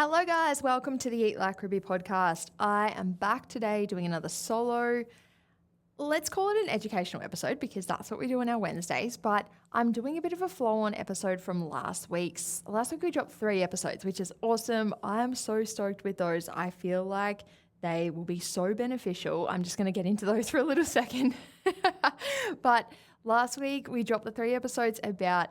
Hello guys, welcome to the Eat Like Ruby podcast. I am back today doing another solo, let's call it an educational episode because that's what we do on our Wednesdays, but I'm doing a bit of a flow-on episode from last week. Last week we dropped 3 episodes, which is awesome. I am so stoked with those. I feel like they will be so beneficial. I'm just going to get into those for a little second. But last week we dropped the 3 episodes about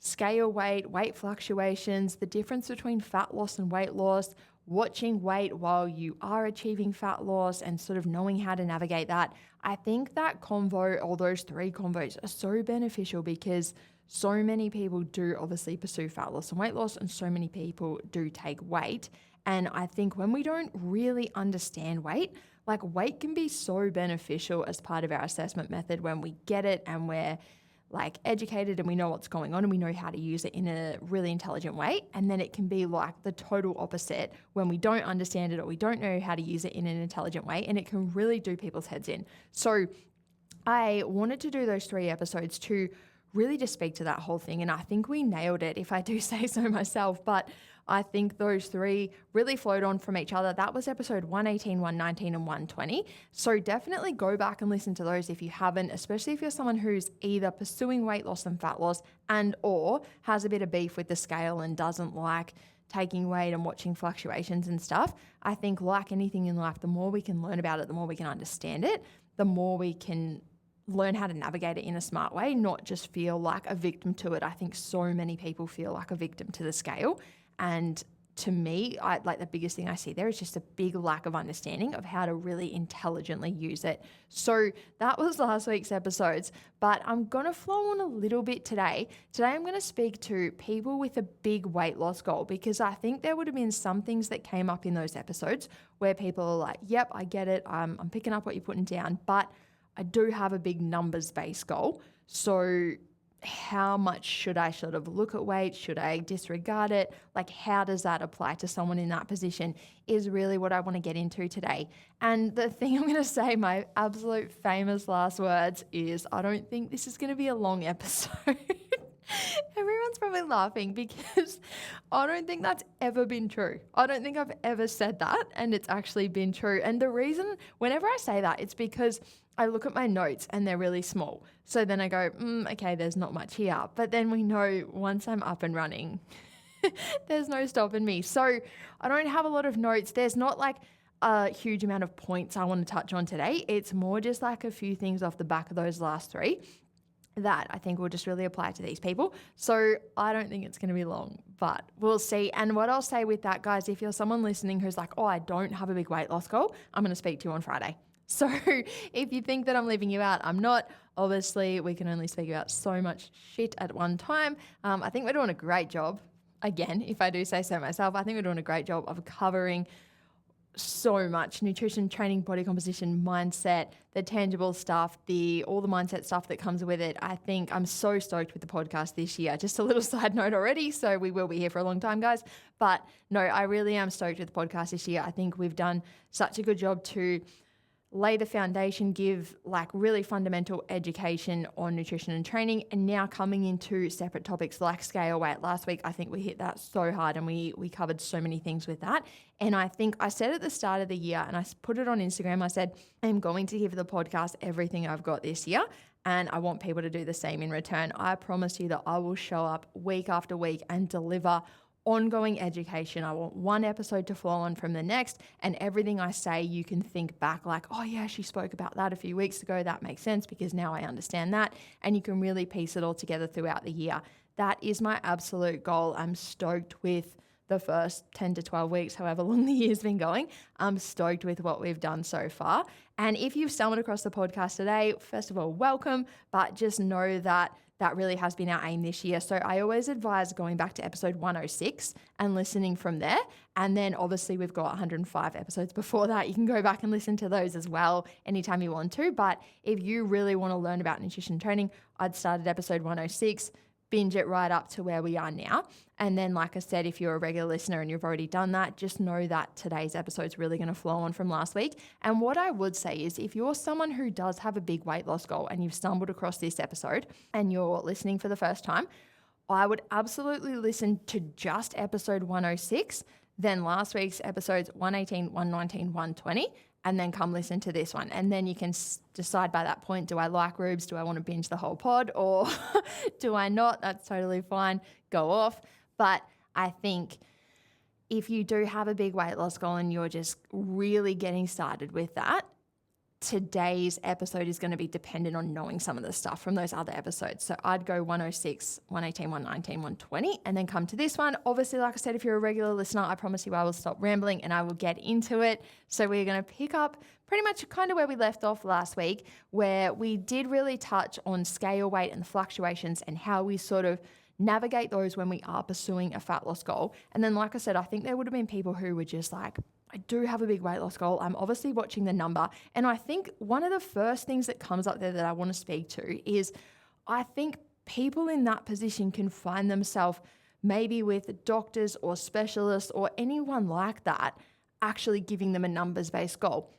scale weight, weight fluctuations, the difference between fat loss and weight loss, watching weight while you are achieving fat loss and sort of knowing how to navigate that. I think that convo, or those 3 convos, are so beneficial because so many people do obviously pursue fat loss and weight loss, and so many people do take weight. And I think when we don't really understand weight, like weight can be so beneficial as part of our assessment method when we get it and we're like educated and we know what's going on and we know how to use it in a really intelligent way. And then it can be like the total opposite when we don't understand it or we don't know how to use it in an intelligent way, and it can really do people's heads in. So I wanted to do those 3 episodes to really just speak to that whole thing, and I think we nailed it, if I do say so myself. But I think those 3 really flowed on from each other. That was episode 118, 119 and 120. So definitely go back and listen to those if you haven't, especially if you're someone who's either pursuing weight loss and fat loss and or has a bit of beef with the scale and doesn't like taking weight and watching fluctuations and stuff. I think like anything in life, the more we can learn about it, the more we can understand it, the more we can learn how to navigate it in a smart way, not just feel like a victim to it. I think so many people feel like a victim to the scale. And to me, like the biggest thing I see there is just a big lack of understanding of how to really intelligently use it. So that was last week's episodes, but I'm going to flow on a little bit today. Today I'm going to speak to people with a big weight loss goal, because I think there would have been some things that came up in those episodes where people are like, yep, I get it. I'm picking up what you're putting down, but I do have a big numbers-based goal. So how much should I sort of look at weight? Should I disregard it? Like, how does that apply to someone in that position is really what I want to get into today. And the thing I'm going to say, my absolute famous last words is, I don't think this is going to be a long episode. Everyone's probably laughing because I don't think that's ever been true. I don't think I've ever said that, and it's actually been true. And the reason, whenever I say that, it's because I look at my notes and they're really small. So then I go, okay, there's not much here. But then we know once I'm up and running, there's no stopping me. So I don't have a lot of notes. There's not like a huge amount of points I want to touch on today. It's more just like a few things off the back of those last 3 that I think will just really apply to these people. So I don't think it's going to be long, but we'll see. And what I'll say with that, guys, if you're someone listening who's like, oh, I don't have a big weight loss goal, I'm going to speak to you on Friday. So if you think that I'm leaving you out, I'm not. Obviously, we can only speak about so much shit at one time. I think we're doing a great job. Again, if I do say so myself, I think we're doing a great job of covering so much: nutrition, training, body composition, mindset, the tangible stuff, all the mindset stuff that comes with it. I think I'm so stoked with the podcast this year. Just a little side note already, so we will be here for a long time, guys. But no, I really am stoked with the podcast this year. I think we've done such a good job to lay the foundation, give like really fundamental education on nutrition and training, and now coming into separate topics like scale weight. Last week, I think we hit that so hard, and we covered so many things with that. And I think I said at the start of the year, and I put it on Instagram, I said, I'm going to give the podcast everything I've got this year, and I want people to do the same in return. I promise you that I will show up week after week and deliver ongoing education. I want one episode to flow on from the next, and everything I say, you can think back like, oh yeah, she spoke about that a few weeks ago. That makes sense because now I understand that. And you can really piece it all together throughout the year. That is my absolute goal. I'm stoked with the first 10 to 12 weeks, however long the year's been going. I'm stoked with what we've done so far. And if you've stumbled across the podcast today, first of all, welcome, but just know that that really has been our aim this year. So I always advise going back to episode 106 and listening from there. And then obviously we've got 105 episodes before that. You can go back and listen to those as well anytime you want to. But if you really want to learn about nutrition training, I'd start at episode 106, binge it right up to where we are now. And then, like I said, if you're a regular listener and you've already done that, just know that today's episode is really going to flow on from last week. And what I would say is, if you're someone who does have a big weight loss goal and you've stumbled across this episode and you're listening for the first time, I would absolutely listen to just episode 106. then last week's episodes 118, 119, 120, and then come listen to this one. And then you can decide by that point, do I like rubes? Do I want to binge the whole pod or do I not? That's totally fine. Go off. But I think if you do have a big weight loss goal and you're just really getting started with that, today's episode is going to be dependent on knowing some of the stuff from those other episodes. So I'd go 106, 118, 119, 120, and then come to this one. Obviously, like I said, if you're a regular listener, I promise you I will stop rambling and I will get into it. So we're going to pick up pretty much kind of where we left off last week, where we did really touch on scale weight and the fluctuations and how we sort of navigate those when we are pursuing a fat loss goal. And then, like I said, I think there would have been people who were just like, I do have a big weight loss goal. I'm obviously watching the number. And I think one of the first things that comes up there that I want to speak to is I think people in that position can find themselves maybe with doctors or specialists or anyone like that actually giving them a numbers-based goal.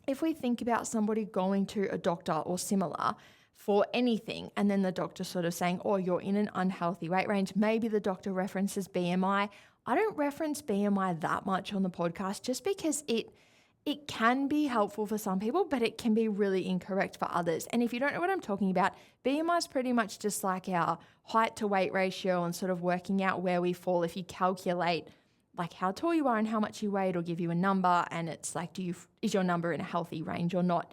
If we think about somebody going to a doctor or similar for anything, and then the doctor sort of saying, oh, you're in an unhealthy weight range, maybe the doctor references BMI. I don't reference BMI that much on the podcast just because it can be helpful for some people, but it can be really incorrect for others. And if you don't know what I'm talking about, BMI is pretty much just like our height to weight ratio and sort of working out where we fall. If you calculate like how tall you are and how much you weigh, it'll give you a number, and it's like, is your number in a healthy range or not?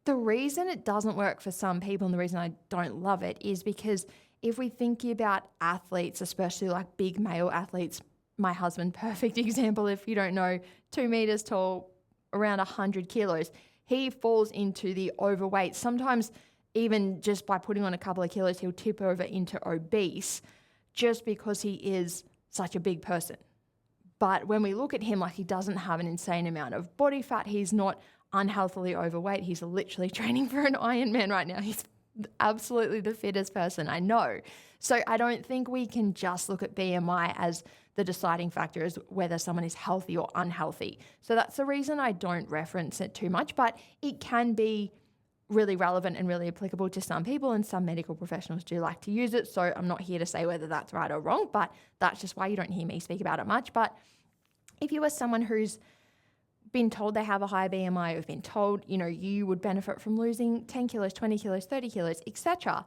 The reason it doesn't work for some people and the reason I don't love it is because if we think about athletes, especially like big male athletes, my husband, perfect example, if you don't know, 2 meters tall, around 100 kilos, he falls into the overweight. Sometimes even just by putting on a couple of kilos, he'll tip over into obese just because he is such a big person. But when we look at him, like, he doesn't have an insane amount of body fat. He's not unhealthily overweight. He's literally training for an Ironman right now. He's absolutely the fittest person I know. So I don't think we can just look at BMI as the deciding factor as whether someone is healthy or unhealthy. So that's the reason I don't reference it too much, but it can be really relevant and really applicable to some people, and some medical professionals do like to use it. So I'm not here to say whether that's right or wrong, but that's just why you don't hear me speak about it much. But if you are someone who's been told they have a high BMI, or been told, you would benefit from losing 10 kilos, 20 kilos, 30 kilos, etc.,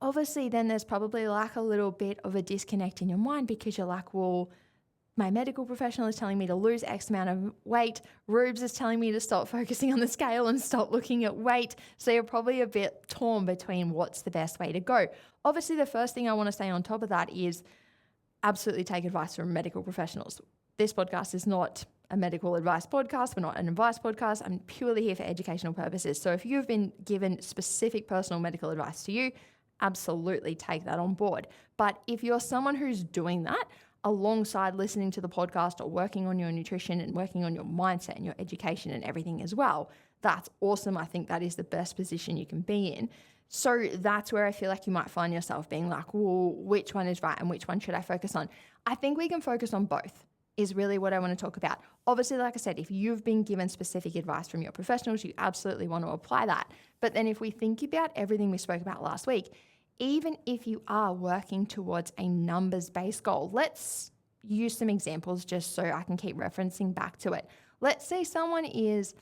obviously then there's probably like a little bit of a disconnect in your mind because you're like, well, my medical professional is telling me to lose X amount of weight. Rubes is telling me to stop focusing on the scale and stop looking at weight. So you're probably a bit torn between what's the best way to go. Obviously, the first thing I want to say on top of that is absolutely take advice from medical professionals. This podcast is not a medical advice podcast. We're not an advice podcast. I'm purely here for educational purposes. So if you've been given specific personal medical advice to you, absolutely take that on board. But if you're someone who's doing that alongside listening to the podcast or working on your nutrition and working on your mindset and your education and everything as well, that's awesome. I think that is the best position you can be in. So that's where I feel like you might find yourself being like, well, which one is right and which one should I focus on? I think we can focus on both, is really what I want to talk about. Obviously, like I said, if you've been given specific advice from your professionals, you absolutely want to apply that. But then if we think about everything we spoke about last week, even if you are working towards a numbers-based goal, let's use some examples just so I can keep referencing back to it. Let's say someone is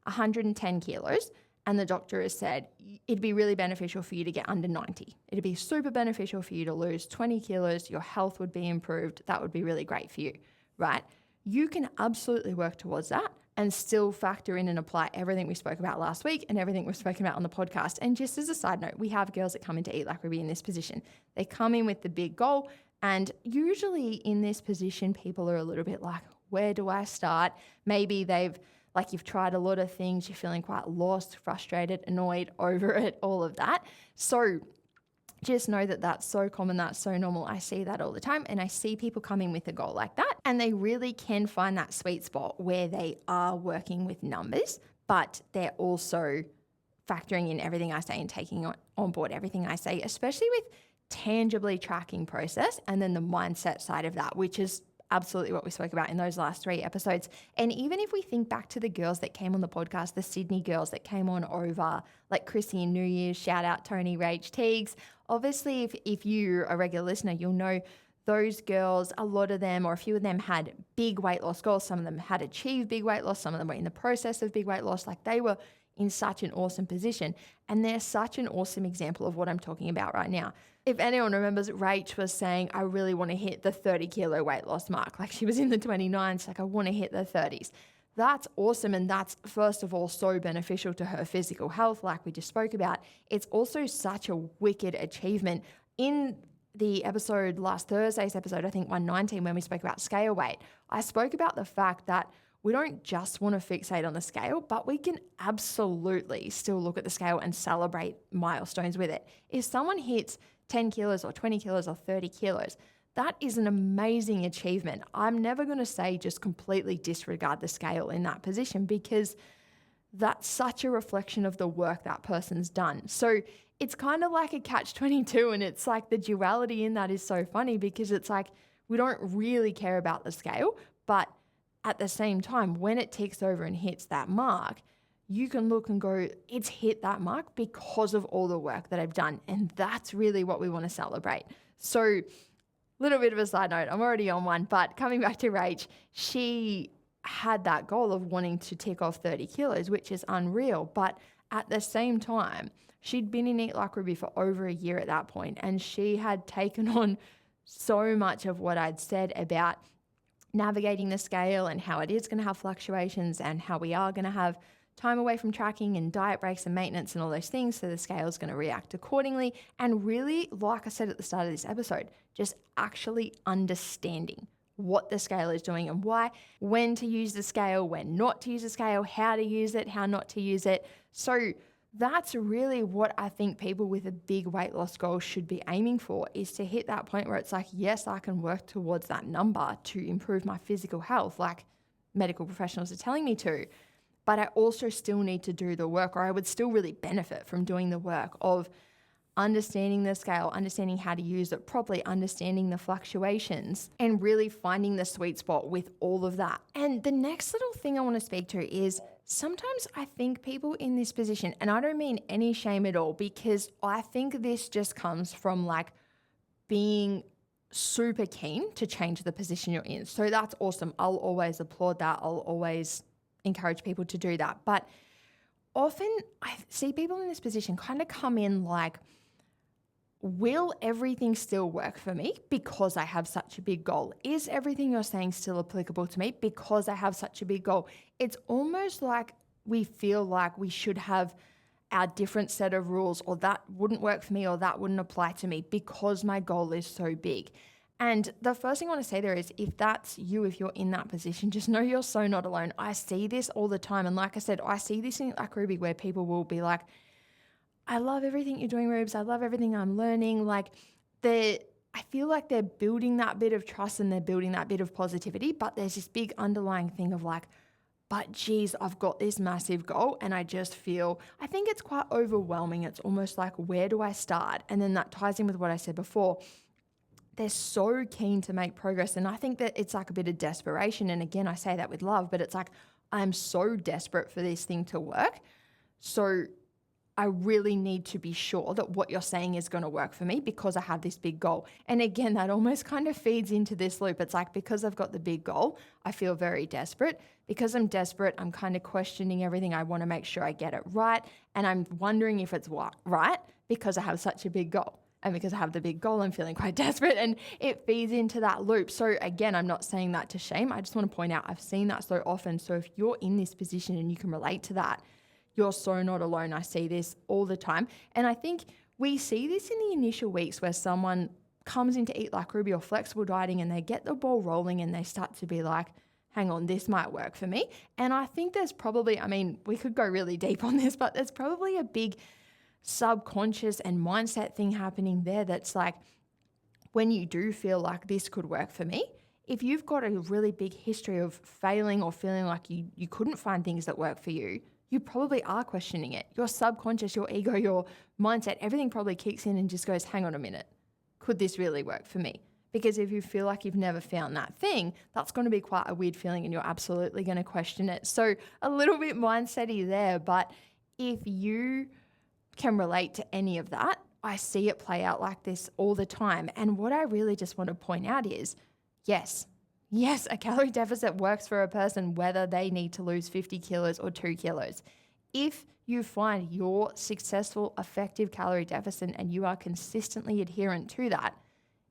110 kilos and the doctor has said it'd be really beneficial for you to get under 90. It'd be super beneficial for you to lose 20 kilos. Your health would be improved. That would be really great for you, right? You can absolutely work towards that and still factor in and apply everything we spoke about last week and everything we've spoken about on the podcast. And just as a side note, we have girls that come in to Eat Like Ruby in this position. They come in with the big goal, and usually in this position, people are a little bit like, where do I start? Maybe you've tried a lot of things, you're feeling quite lost, frustrated, annoyed, over it, all of that. So just know that that's so common, that's so normal. I see that all the time, and I see people coming with a goal like that, and they really can find that sweet spot where they are working with numbers, but they're also factoring in everything I say and taking on board everything I say, especially with tangibly tracking process and then the mindset side of that, which is absolutely what we spoke about in those last 3 episodes. And even if we think back to the girls that came on the podcast, the Sydney girls that came on over, like Chrissy and New Year's, shout out Tony, Rach, Teagues. Obviously, if you're a regular listener, you'll know those girls, a lot of them or a few of them had big weight loss goals. Some of them had achieved big weight loss. Some of them were in the process of big weight loss. Like they were in such an awesome position. And they're such an awesome example of what I'm talking about right now. If anyone remembers, Rach was saying, I really want to hit the 30 kilo weight loss mark. Like she was in the 29s, like I want to hit the 30s. That's awesome. And that's, first of all, so beneficial to her physical health, like we just spoke about. It's also such a wicked achievement. In the episode, last Thursday's episode, I think 119, when we spoke about scale weight, I spoke about the fact that we don't just want to fixate on the scale, but we can absolutely still look at the scale and celebrate milestones with it. If someone hits 10 kilos or 20 kilos or 30 kilos, that is an amazing achievement. I'm never going to say just completely disregard the scale in that position, because that's such a reflection of the work that person's done. So it's kind of like a catch-22, and it's like the duality in that is so funny, because it's like we don't really care about the scale, but at the same time, when it ticks over and hits that mark, you can look and go, it's hit that mark because of all the work that I've done. And that's really what we want to celebrate. So, little bit of a side note, I'm already on one, but coming back to Rach, she had that goal of wanting to tick off 30 kilos, which is unreal. But at the same time, she'd been in Eat Like Ruby for over a year at that point, and she had taken on so much of what I'd said about navigating the scale and how it is going to have fluctuations and how we are going to have time away from tracking and diet breaks and maintenance and all those things. So the scale is going to react accordingly. And really, like I said at the start of this episode, just actually understanding what the scale is doing and why, when to use the scale, when not to use the scale, how to use it, how not to use it. So that's really what I think people with a big weight loss goal should be aiming for, is to hit that point where it's like, yes, I can work towards that number to improve my physical health, like medical professionals are telling me to, but I also still need to do the work, or I would still really benefit from doing the work of understanding the scale, understanding how to use it properly, understanding the fluctuations, and really finding the sweet spot with all of that. And the next little thing I want to speak to is, sometimes I think people in this position, and I don't mean any shame at all, because I think this just comes from like being super keen to change the position you're in. So that's awesome. I'll always applaud that. I'll always encourage people to do that. But often I see people in this position kind of come in like, will everything still work for me because I have such a big goal? Is everything you're saying still applicable to me because I have such a big goal? It's almost like we feel like we should have our different set of rules, or that wouldn't work for me, or that wouldn't apply to me because my goal is so big. And the first thing I want to say there is, if that's you, if you're in that position, just know you're so not alone. I see this all the time. And like I said, I see this in like Ruby, where people will be like, I love everything you're doing, Rubes. I love everything I'm learning. Like I feel like they're building that bit of trust and they're building that bit of positivity, but there's this big underlying thing of like, but geez, I've got this massive goal and I just feel, I think it's quite overwhelming. It's almost like, where do I start? And then that ties in with what I said before. They're so keen to make progress. And I think that it's like a bit of desperation. And again, I say that with love, but it's like, I'm so desperate for this thing to work. So I really need to be sure that what you're saying is going to work for me because I have this big goal. And again, that almost kind of feeds into this loop. It's like, because I've got the big goal, I feel very desperate. Because I'm desperate, I'm kind of questioning everything. I want to make sure I get it right. And I'm wondering if it's right because I have such a big goal. And because I have the big goal, I'm feeling quite desperate, and it feeds into that loop. So again, I'm not saying that to shame. I just want to point out, I've seen that so often. So if you're in this position and you can relate to that, you're so not alone. I see this all the time. And I think we see this in the initial weeks where someone comes into Eat Like Ruby or flexible dieting and they get the ball rolling and they start to be like, hang on, this might work for me. And I think there's probably, I mean, we could go really deep on this, but there's probably a big subconscious and mindset thing happening there that's like, when you do feel like this could work for me, if you've got a really big history of failing or feeling like you couldn't find things that work for you, you probably are questioning it. Your subconscious, your ego, your mindset, everything probably kicks in and just goes, hang on a minute, could this really work for me? Because if you feel like you've never found that thing, that's going to be quite a weird feeling and you're absolutely going to question it. So a little bit mindset-y there, but if you can relate to any of that, I see it play out like this all the time. And what I really just want to point out is, yes, a calorie deficit works for a person whether they need to lose 50 kilos or 2 kilos. If you find your successful, effective calorie deficit and you are consistently adherent to that,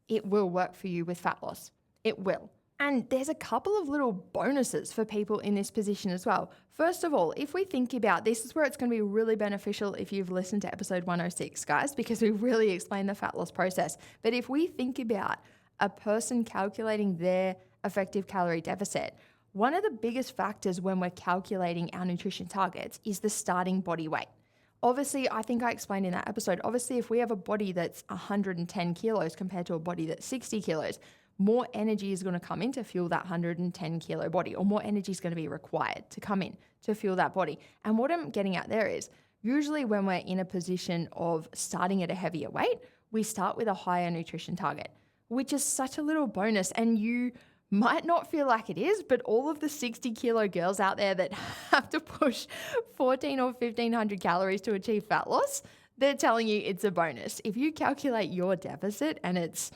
it will work for you with fat loss. It will. And there's a couple of little bonuses for people in this position as well. First of all, if we think about this is where it's going to be really beneficial if you've listened to episode 106, guys, because we really explain the fat loss process. But if we think about a person calculating their effective calorie deficit, one of the biggest factors when we're calculating our nutrition targets is the starting body weight. Obviously, I think I explained in that episode, obviously, if we have a body that's 110 kilos compared to a body that's 60 kilos, more energy is going to come in to fuel that 110 kilo body, or more energy is going to be required to come in to fuel that body. And what I'm getting at there is usually when we're in a position of starting at a heavier weight, we start with a higher nutrition target, which is such a little bonus. And you might not feel like it is, but all of the 60 kilo girls out there that have to push 14 or 1500 calories to achieve fat loss, they're telling you it's a bonus. If you calculate your deficit and it's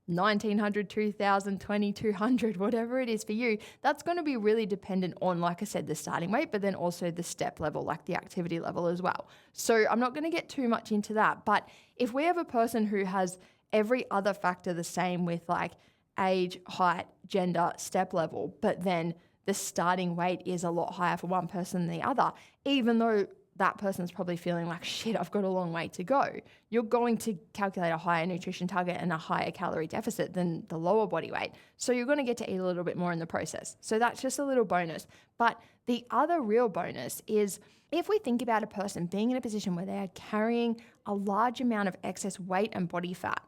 1900, 2000, 2200, whatever it is for you, that's going to be really dependent on, like I said, the starting weight, but then also the step level, like the activity level as well. So I'm not going to get too much into that. But if we have a person who has every other factor the same with like age, height, gender, step level, but then the starting weight is a lot higher for one person than the other, even though that person's probably feeling like, shit, I've got a long way to go, you're going to calculate a higher nutrition target and a higher calorie deficit than the lower body weight. So you're going to get to eat a little bit more in the process. So that's just a little bonus. But the other real bonus is if we think about a person being in a position where they are carrying a large amount of excess weight and body fat,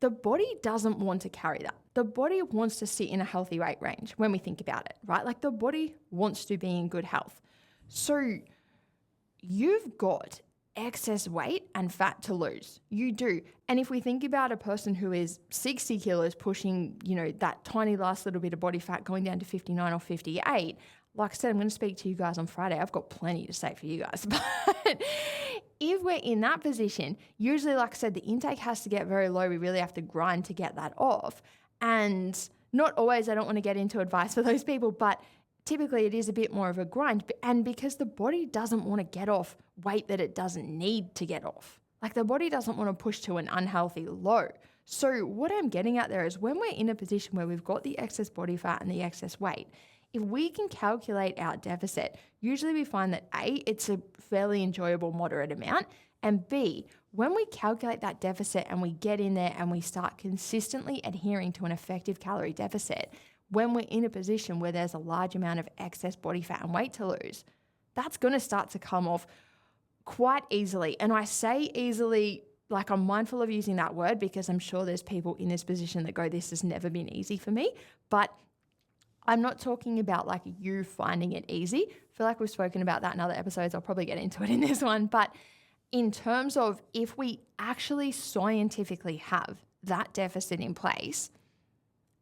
the body doesn't want to carry that. The body wants to sit in a healthy weight range when we think about it, right? Like the body wants to be in good health. So you've got excess weight and fat to lose. You do. And if we think about a person who is 60 kilos pushing, that tiny last little bit of body fat going down to 59 or 58, like I said, I'm going to speak to you guys on Friday. I've got plenty to say for you guys. But if we're in that position, usually, like I said, the intake has to get very low. We really have to grind to get that off. And not always, I don't want to get into advice for those people, but typically it is a bit more of a grind. And because the body doesn't want to get off weight that it doesn't need to get off. Like the body doesn't want to push to an unhealthy low. So what I'm getting at there is when we're in a position where we've got the excess body fat and the excess weight, if we can calculate our deficit, usually we find that A, it's a fairly enjoyable, moderate amount, and B, when we calculate that deficit and we get in there and we start consistently adhering to an effective calorie deficit, when we're in a position where there's a large amount of excess body fat and weight to lose, that's going to start to come off quite easily. And I say easily, like I'm mindful of using that word because I'm sure there's people in this position that go, this has never been easy for me, but I'm not talking about like you finding it easy. I feel like we've spoken about that in other episodes. I'll probably get into it in this one. But in terms of if we actually scientifically have that deficit in place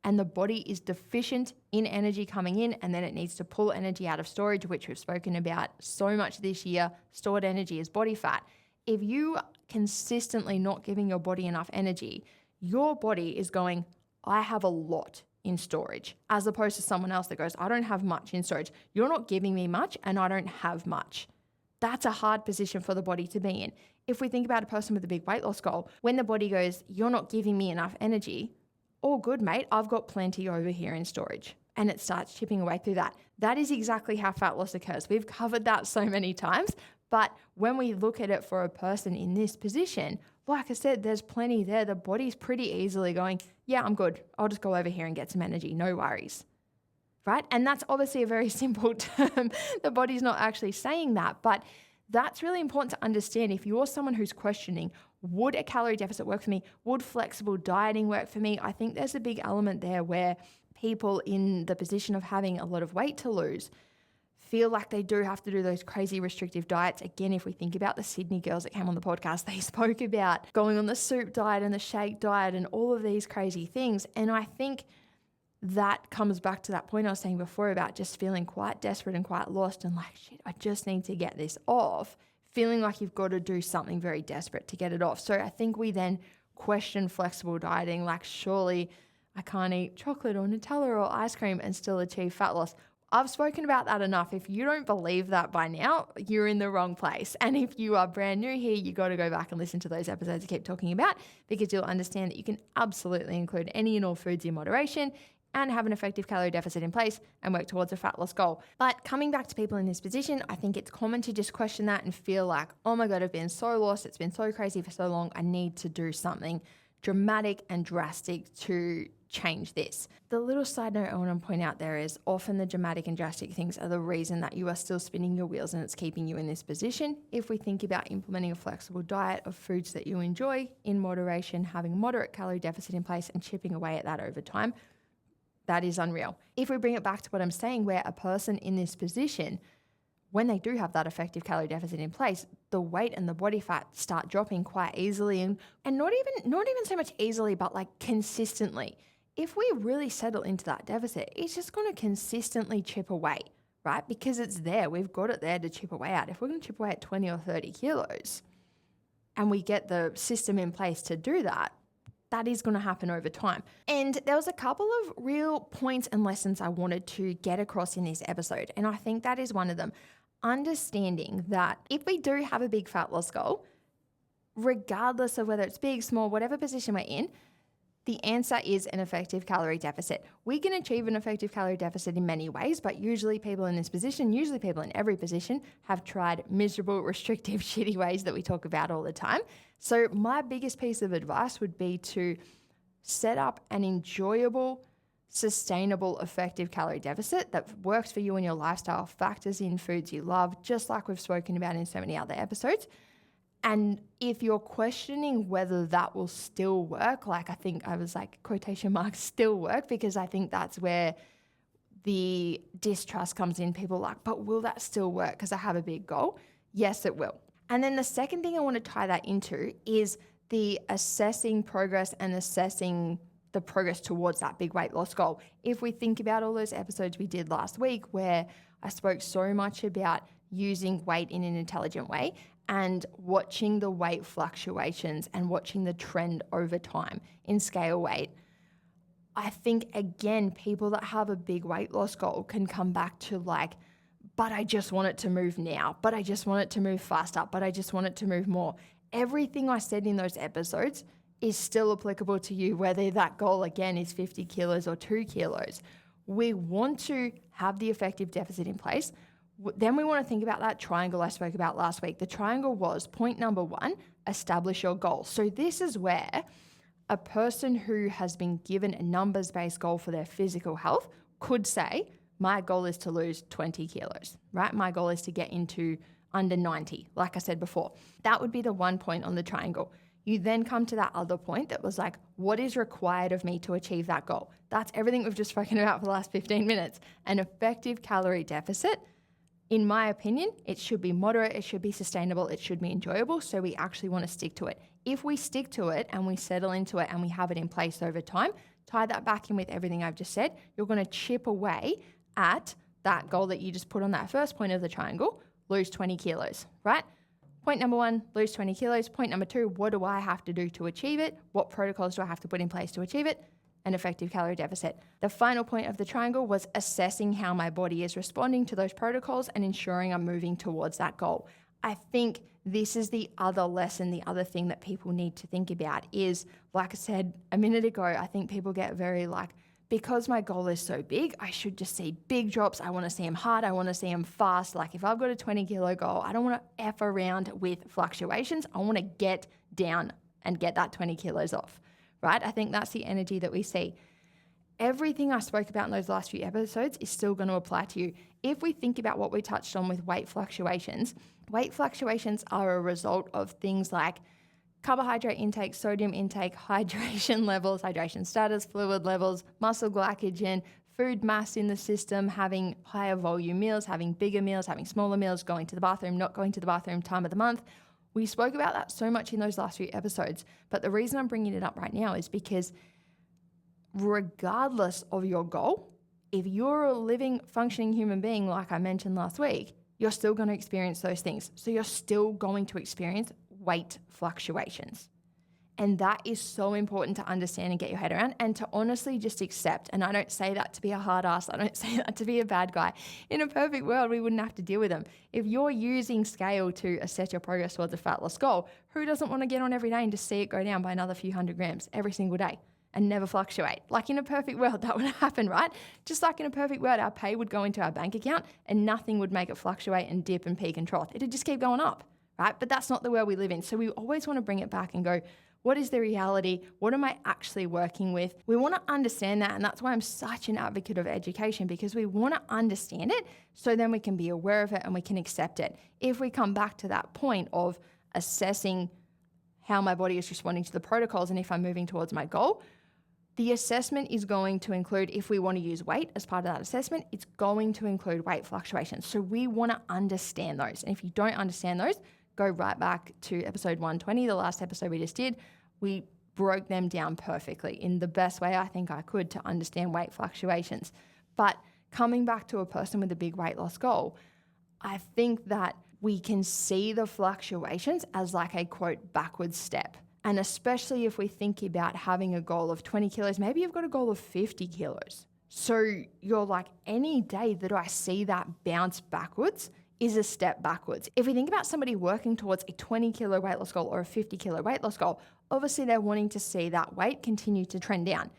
and the body is deficient in energy coming in and then it needs to pull energy out of storage, which we've spoken about so much this year, stored energy is body fat. If you consistently not giving your body enough energy, your body is going, I have a lot in storage, as opposed to someone else that goes, I don't have much in storage. You're not giving me much and I don't have much. That's a hard position for the body to be in. If we think about a person with a big weight loss goal, when the body goes, you're not giving me enough energy, all good, mate, I've got plenty over here in storage. And it starts chipping away through that. That is exactly how fat loss occurs. We've covered that so many times, but when we look at it for a person in this position, like I said, there's plenty there. The body's pretty easily going, yeah, I'm good. I'll just go over here and get some energy. No worries. Right? And that's obviously a very simple term. The body's not actually saying that, but that's really important to understand. If you're someone who's questioning, would a calorie deficit work for me? Would flexible dieting work for me? I think there's a big element there where people in the position of having a lot of weight to lose feel like they do have to do those crazy restrictive diets. Again, if we think about the Sydney girls that came on the podcast, they spoke about going on the soup diet and the shake diet and all of these crazy things. And I think that comes back to that point I was saying before about just feeling quite desperate and quite lost and like, shit, I just need to get this off. feeling like you've got to do something very desperate to get it off. So I think we then question flexible dieting, like surely I can't eat chocolate or Nutella or ice cream and still achieve fat loss. I've spoken about that enough. If you don't believe that by now, you're in the wrong place. And if you are brand new here, you got to go back and listen to those episodes I keep talking about, because you'll understand that you can absolutely include any and all foods in moderation and have an effective calorie deficit in place and work towards a fat loss goal. But coming back to people in this position, I think it's common to just question that and feel like, oh my God, I've been so lost. It's been so crazy for so long. I need to do something dramatic and drastic to change this. The little side note I want to point out there is often the dramatic and drastic things are the reason that you are still spinning your wheels and it's keeping you in this position. If we think about implementing a flexible diet of foods that you enjoy in moderation, having moderate calorie deficit in place and chipping away at that over time, that is unreal. If we bring it back to what I'm saying, where a person in this position, when they do have that effective calorie deficit in place, the weight and the body fat start dropping quite easily and not even so much easily, but like consistently. If we really settle into that deficit, it's just going to consistently chip away, right? Because it's there. We've got it there to chip away at. If we're going to chip away at 20 or 30 kilos and we get the system in place to do that, that is going to happen over time. And there was a couple of real points and lessons I wanted to get across in this episode. And I think that is one of them. Understanding that if we do have a big fat loss goal, regardless of whether it's big, small, whatever position we're in, the answer is an effective calorie deficit. We can achieve an effective calorie deficit in many ways, but usually people in this position, usually people in every position, have tried miserable, restrictive, shitty ways that we talk about all the time. So my biggest piece of advice would be to set up an enjoyable, sustainable, effective calorie deficit that works for you and your lifestyle, factors in foods you love, just like we've spoken about in so many other episodes. And if you're questioning whether that will still work, like I think I was like quotation marks still work, because I think that's where the distrust comes in. People are like, but will that still work because I have a big goal? Yes, it will. And then the second thing I want to tie that into is the assessing progress and assessing the progress towards that big weight loss goal. If we think about all those episodes we did last week where I spoke so much about using weight in an intelligent way and watching the weight fluctuations and watching the trend over time in scale weight, I think, again, people that have a big weight loss goal can come back to like, but I just want it to move now, but I just want it to move faster, but I just want it to move more. Everything I said in those episodes is still applicable to you, whether that goal, again, is 50 kilos or 2 kilos. We want to have the effective deficit in place. Then we want to think about that triangle I spoke about last week. The triangle was point number 1, establish your goal. So this is where a person who has been given a numbers-based goal for their physical health could say, my goal is to lose 20 kilos, right? My goal is to get into under 90, like I said before. That would be the 1 point on the triangle. You then come to that other point that was like, what is required of me to achieve that goal? That's everything we've just spoken about for the last 15 minutes. An effective calorie deficit, in my opinion, it should be moderate, it should be sustainable, it should be enjoyable, so we actually want to stick to it. If we stick to it and we settle into it and we have it in place over time, tie that back in with everything I've just said, you're going to chip away at that goal that you just put on that first point of the triangle, lose 20 kilos, right? Point number 1, lose 20 kilos. Point number 2, what do I have to do to achieve it? What protocols do I have to put in place to achieve it? An effective calorie deficit. The final point of the triangle was assessing how my body is responding to those protocols and ensuring I'm moving towards that goal. I think this is the other lesson, the other thing that people need to think about is, like I said a minute ago, I think people get very like, because my goal is so big, I should just see big drops. I want to see them hard. I want to see them fast. Like if I've got a 20 kilo goal, I don't want to F around with fluctuations. I want to get down and get that 20 kilos off, right? I think that's the energy that we see. Everything I spoke about in those last few episodes is still going to apply to you. If we think about what we touched on with weight fluctuations are a result of things like carbohydrate intake, sodium intake, hydration levels, hydration status, fluid levels, muscle glycogen, food mass in the system, having higher volume meals, having bigger meals, having smaller meals, going to the bathroom, not going to the bathroom, time of the month. We spoke about that so much in those last few episodes, but the reason I'm bringing it up right now is because regardless of your goal, if you're a living, functioning human being, like I mentioned last week, you're still going to experience those things. So you're still going to experience weight fluctuations. And that is so important to understand and get your head around and to honestly just accept. And I don't say that to be a hard ass. I don't say that to be a bad guy. In a perfect world, we wouldn't have to deal with them. If you're using scale to assess your progress towards a fat loss goal, who doesn't want to get on every day and just see it go down by another few hundred grams every single day and never fluctuate? Like in a perfect world, that would happen, right? Just like in a perfect world, our pay would go into our bank account and nothing would make it fluctuate and dip and peak and trough. It'd just keep going up, right? But that's not the world we live in. So we always want to bring it back and go, what is the reality? What am I actually working with? We want to understand that. And that's why I'm such an advocate of education, because we want to understand it so then we can be aware of it and we can accept it. If we come back to that point of assessing how my body is responding to the protocols and if I'm moving towards my goal, the assessment is going to include, if we want to use weight as part of that assessment, it's going to include weight fluctuations. So we want to understand those. And if you don't understand those, go right back to episode 120, the last episode we just did. We broke them down perfectly in the best way I think I could to understand weight fluctuations. But coming back to a person with a big weight loss goal, I think that we can see the fluctuations as like a quote backwards step. And especially if we think about having a goal of 20 kilos, maybe you've got a goal of 50 kilos. So you're like, any day that I see that bounce backwards is a step backwards. If we think about somebody working towards a 20 kilo weight loss goal or a 50 kilo weight loss goal, obviously they're wanting to see that weight continue to trend down.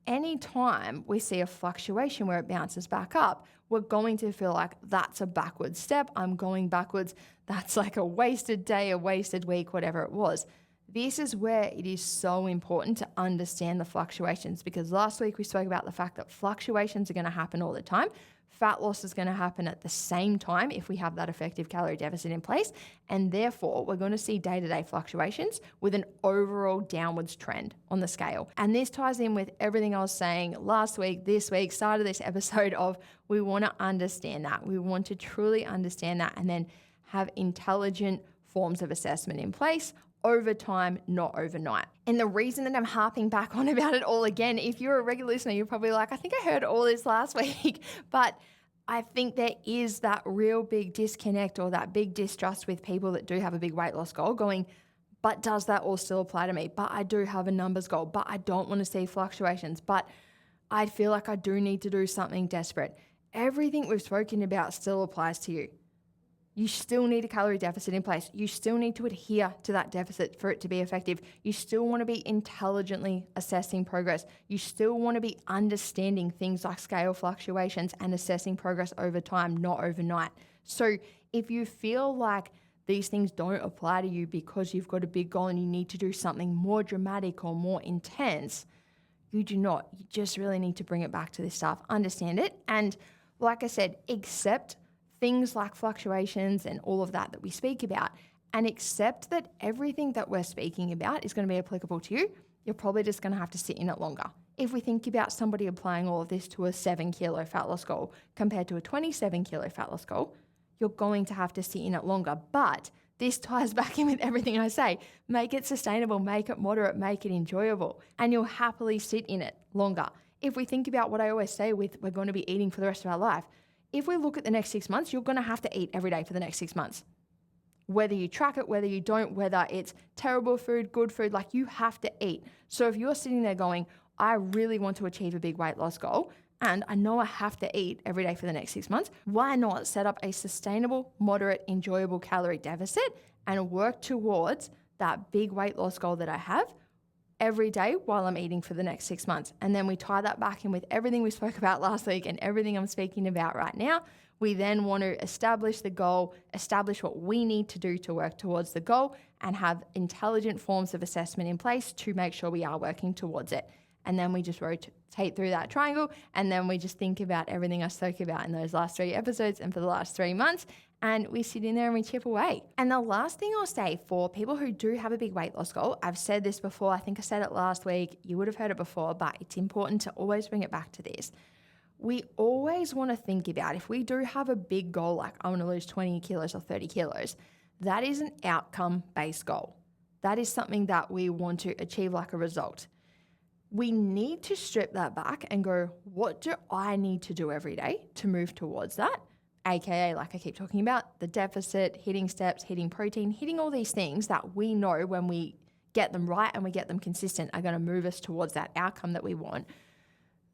Anytime we see a fluctuation where it bounces back up, we're going to feel like that's a backward step. I'm going backwards. That's like a wasted day, a wasted week, whatever it was. This is where it is so important to understand the fluctuations, because last week we spoke about the fact that fluctuations are going to happen all the time. Fat loss is going to happen at the same time if we have that effective calorie deficit in place. And therefore, we're going to see day-to-day fluctuations with an overall downwards trend on the scale. And this ties in with everything I was saying last week, this week, start of this episode of we want to understand that. We want to truly understand that and then have intelligent forms of assessment in place over time, not overnight. And the reason that I'm harping back on about it all again, if you're a regular listener, you're probably like, I think I heard all this last week, but I think there is that real big disconnect or that big distrust with people that do have a big weight loss goal going, but does that all still apply to me? But I do have a numbers goal, but I don't want to see fluctuations, but I feel like I do need to do something desperate. Everything we've spoken about still applies to you. You still need a calorie deficit in place. You still need to adhere to that deficit for it to be effective. You still want to be intelligently assessing progress. You still want to be understanding things like scale fluctuations and assessing progress over time, not overnight. So if you feel like these things don't apply to you because you've got a big goal and you need to do something more dramatic or more intense, you do not. You just really need to bring it back to this stuff, understand it, and like I said, accept things like fluctuations and all of that we speak about, and accept that everything that we're speaking about is going to be applicable to you. You're probably just going to have to sit in it longer. If we think about somebody applying all of this to a 7 kilo fat loss goal compared to a 27 kilo fat loss goal, you're going to have to sit in it longer. But this ties back in with everything I say. Make it sustainable, make it moderate, make it enjoyable, and you'll happily sit in it longer. If we think about what I always say with we're going to be eating for the rest of our life, if we look at the next 6 months, you're going to have to eat every day for the next 6 months. Whether you track it, whether you don't, whether it's terrible food, good food, like you have to eat. So if you're sitting there going, I really want to achieve a big weight loss goal, and I know I have to eat every day for the next 6 months, why not set up a sustainable, moderate, enjoyable calorie deficit and work towards that big weight loss goal that I have every day while I'm eating for the next 6 months. And then we tie that back in with everything we spoke about last week and everything I'm speaking about right now. We then want to establish the goal, establish what we need to do to work towards the goal, and have intelligent forms of assessment in place to make sure we are working towards it. And then we just rotate through that triangle, and then we just think about everything I spoke about in those last 3 episodes and for the last 3 months, and we sit in there and we chip away. And the last thing I'll say for people who do have a big weight loss goal, I've said this before, I think I said it last week, you would have heard it before, but it's important to always bring it back to this. We always want to think about, if we do have a big goal, like I want to lose 20 kilos or 30 kilos, that is an outcome-based goal. That is something that we want to achieve like a result. We need to strip that back and go, what do I need to do every day to move towards that? AKA, like I keep talking about, the deficit, hitting steps, hitting protein, hitting all these things that we know when we get them right and we get them consistent are going to move us towards that outcome that we want.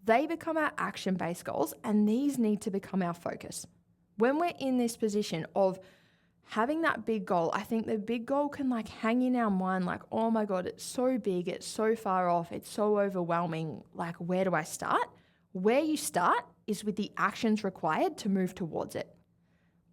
They become our action-based goals, and these need to become our focus. When we're in this position of having that big goal, I think the big goal can like hang in our mind like, oh my God, it's so big, it's so far off, it's so overwhelming. Like, where do I start? Where you start is with the actions required to move towards it.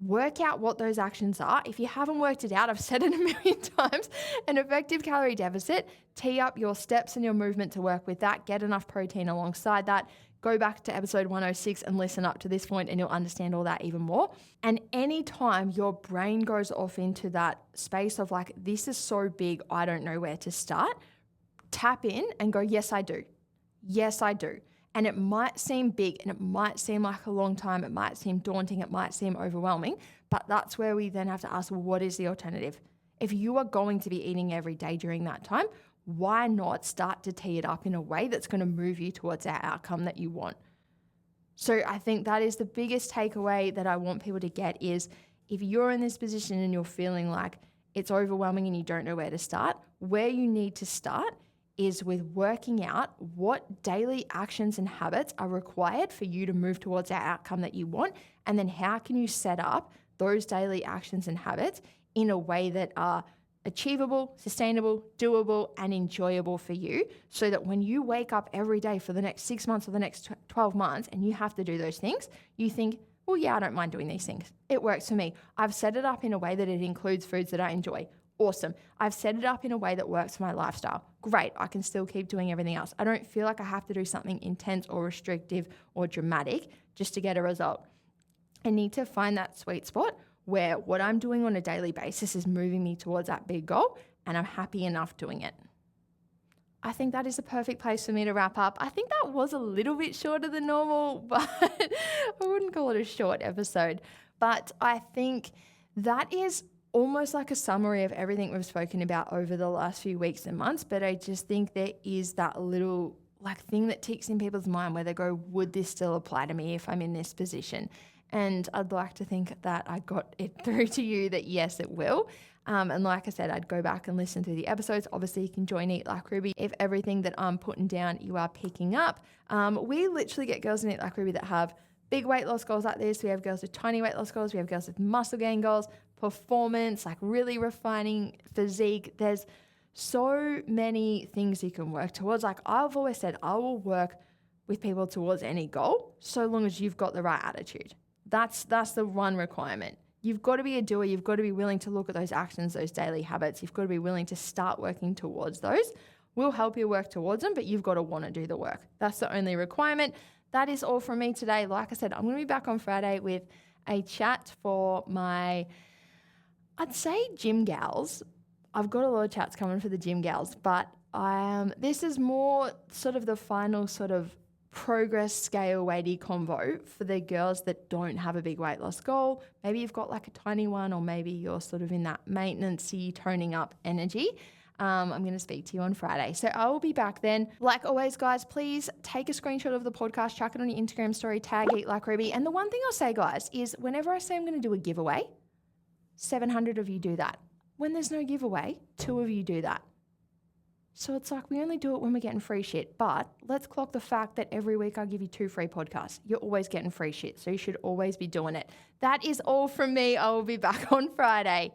Work out what those actions are. If you haven't worked it out, I've said it a million times, an effective calorie deficit, tee up your steps and your movement to work with that, get enough protein alongside that. Go back to episode 106 and listen up to this point and you'll understand all that even more. And anytime your brain goes off into that space of like, this is so big, I don't know where to start, tap in and go, yes, I do. Yes, I do. And it might seem big and it might seem like a long time. It might seem daunting. It might seem overwhelming. But that's where we then have to ask, well, what is the alternative? If you are going to be eating every day during that time, why not start to tee it up in a way that's going to move you towards that outcome that you want? So I think that is the biggest takeaway that I want people to get is if you're in this position and you're feeling like it's overwhelming and you don't know where to start, where you need to start is with working out what daily actions and habits are required for you to move towards that outcome that you want. And then how can you set up those daily actions and habits in a way that are achievable, sustainable, doable, and enjoyable for you so that when you wake up every day for the next 6 months or the next 12 months and you have to do those things, you think, well, yeah, I don't mind doing these things. It works for me. I've set it up in a way that it includes foods that I enjoy. Awesome. I've set it up in a way that works for my lifestyle. Great. I can still keep doing everything else. I don't feel like I have to do something intense or restrictive or dramatic just to get a result. I need to find that sweet spot where what I'm doing on a daily basis is moving me towards that big goal and I'm happy enough doing it. I think that is a perfect place for me to wrap up. I think that was a little bit shorter than normal, but I wouldn't call it a short episode. But I think that is almost like a summary of everything we've spoken about over the last few weeks and months. But I just think there is that little like thing that ticks in people's mind where they go, would this still apply to me if I'm in this position? And I'd like to think that I got it through to you that yes, it will. And like I said, I'd go back and listen through the episodes. Obviously, you can join Eat Like Ruby if everything that I'm putting down you are picking up. We literally get girls in Eat Like Ruby that have big weight loss goals like this. We have girls with tiny weight loss goals. We have girls with muscle gain goals, performance, like really refining physique. There's so many things you can work towards. Like I've always said, I will work with people towards any goal so long as you've got the right attitude. That's the one requirement. You've got to be a doer. You've got to be willing to look at those actions, those daily habits. You've got to be willing to start working towards those. We'll help you work towards them, but you've got to want to do the work. That's the only requirement. That is all from me today. Like I said, I'm going to be back on Friday with a chat for my, I'd say gym gals. I've got a lot of chats coming for the gym gals, but this is more sort of the final sort of progress scale weighty combo for the girls that don't have a big weight loss goal. Maybe you've got like a tiny one, or maybe you're sort of in that maintenance-y, toning up energy. I'm going to speak to you on Friday. So I will be back then. Like always, guys, please take a screenshot of the podcast, chuck it on your Instagram story, tag Eat Like Ruby. And the one thing I'll say, guys, is whenever I say I'm going to do a giveaway, 700 of you do that. When there's no giveaway, 2 of you do that. So it's like we only do it when we're getting free shit. But let's clock the fact that every week I give you 2 free podcasts. You're always getting free shit, so you should always be doing it. That is all from me. I will be back on Friday.